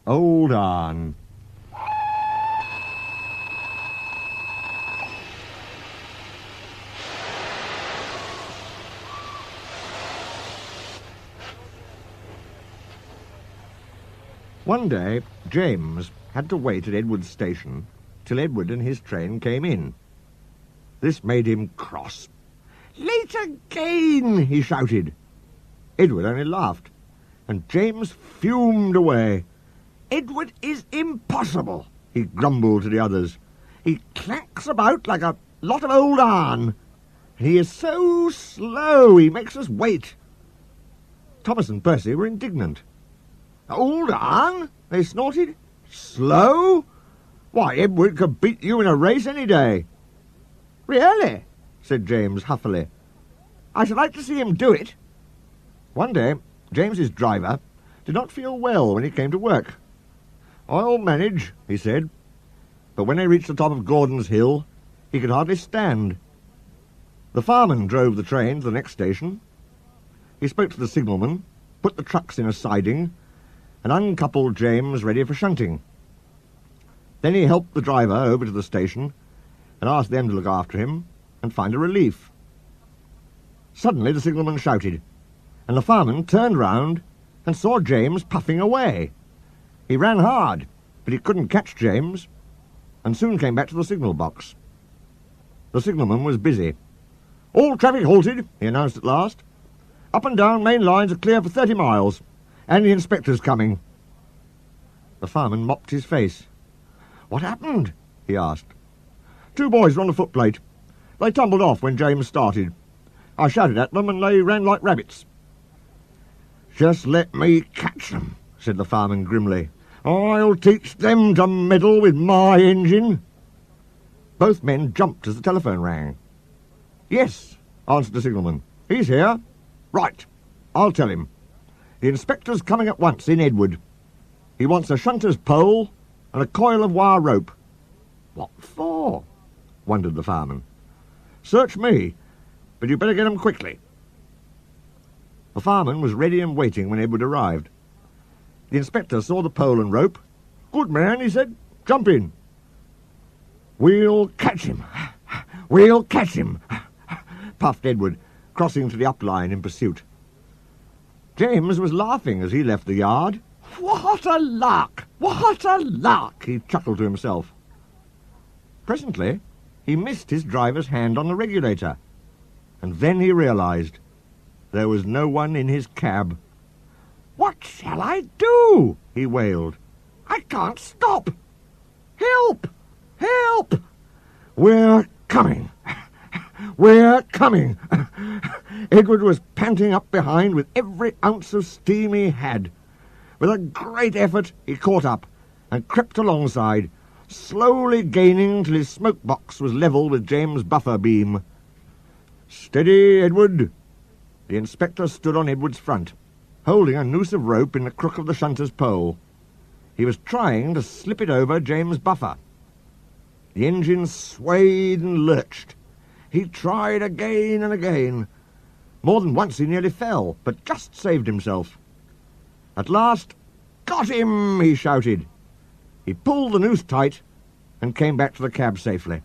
Old Arn. One day, James had to wait at Edward's station till Edward and his train came in. This made him cross. "Late again!" he shouted. Edward only laughed, and James fumed away. "Edward is impossible," he grumbled to the others. "He clanks about like a lot of old iron, and he is so slow he makes us wait." Thomas and Percy were indignant. "Old iron?" they snorted. "Slow? Why, Edward could beat you in a race any day." "Really?" said James huffily. "I should like to see him do it." One day, James's driver did not feel well when he came to work. "I'll manage," he said. But when they reached the top of Gordon's Hill, he could hardly stand. The fireman drove the train to the next station. He spoke to the signalman, put the trucks in a siding, and uncoupled James ready for shunting. Then he helped the driver over to the station and asked them to look after him and find a relief. Suddenly the signalman shouted, and the fireman turned round and saw James puffing away. He ran hard, but he couldn't catch James, and soon came back to the signal box. The signalman was busy. "All traffic halted," he announced at last. "Up and down main lines are clear for 30 miles. And the inspector's coming." The fireman mopped his face. "What happened?" he asked. "Two boys were on the footplate. They tumbled off when James started. I shouted at them and they ran like rabbits." "Just let me catch them," said the fireman grimly. "I'll teach them to meddle with my engine." Both men jumped as the telephone rang. "Yes," answered the signalman. "He's here." "Right, I'll tell him. The inspector's coming at once in Edward. He wants a shunter's pole and a coil of wire rope." "What for?" wondered the fireman. "Search me, but you'd better get 'em quickly." The fireman was ready and waiting when Edward arrived. The inspector saw the pole and rope. "Good man," he said. "Jump in." "We'll catch him. We'll catch him," puffed Edward, crossing to the up line in pursuit. James was laughing as he left the yard. "What a lark! What a lark!" he chuckled to himself. Presently, he missed his driver's hand on the regulator, and then he realized there was no one in his cab. "What shall I do?" he wailed. "I can't stop. Help! Help! We're coming! We're coming!" Edward was panting up behind with every ounce of steam he had. With a great effort he caught up and crept alongside, slowly gaining till his smoke box was level with James' buffer beam. "Steady, Edward!" The inspector stood on Edward's front, holding a noose of rope in the crook of the shunter's pole. He was trying to slip it over James' buffer. The engine swayed and lurched. He tried again and again. More than once he nearly fell, but just saved himself. At last, "Got him!" he shouted. He pulled the noose tight and came back to the cab safely.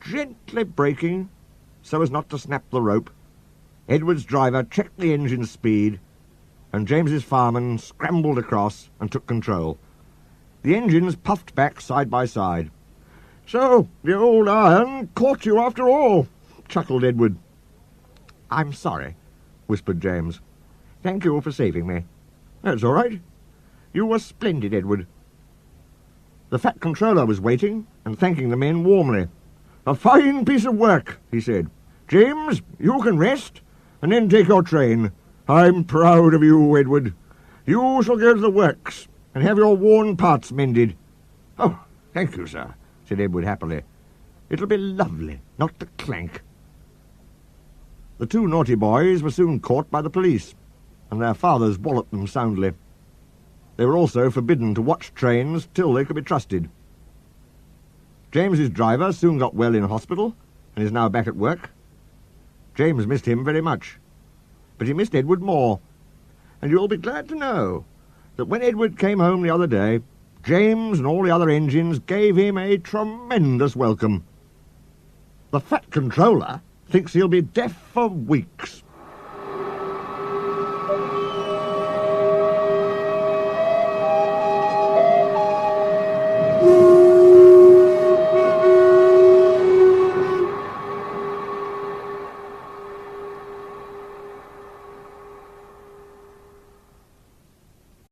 Gently braking, so as not to snap the rope, Edward's driver checked the engine's speed, and James's fireman scrambled across and took control. The engines puffed back side by side. "So, the old iron caught you after all," chuckled Edward. "I'm sorry," whispered James. "Thank you for saving me." "That's all right. You were splendid, Edward." The fat controller was waiting and thanking the men warmly. "A fine piece of work," he said. "James, you can rest and then take your train. I'm proud of you, Edward. You shall go to the works and have your worn parts mended." "Oh, thank you, sir," said Edward happily. "It'll be lovely not to clank." The two naughty boys were soon caught by the police, and their fathers walloped them soundly. They were also forbidden to watch trains till they could be trusted. James's driver soon got well in hospital and is now back at work. James missed him very much, but he missed Edward more, and you'll be glad to know that when Edward came home the other day, James and all the other engines gave him a tremendous welcome. The Fat Controller thinks he'll be deaf for weeks.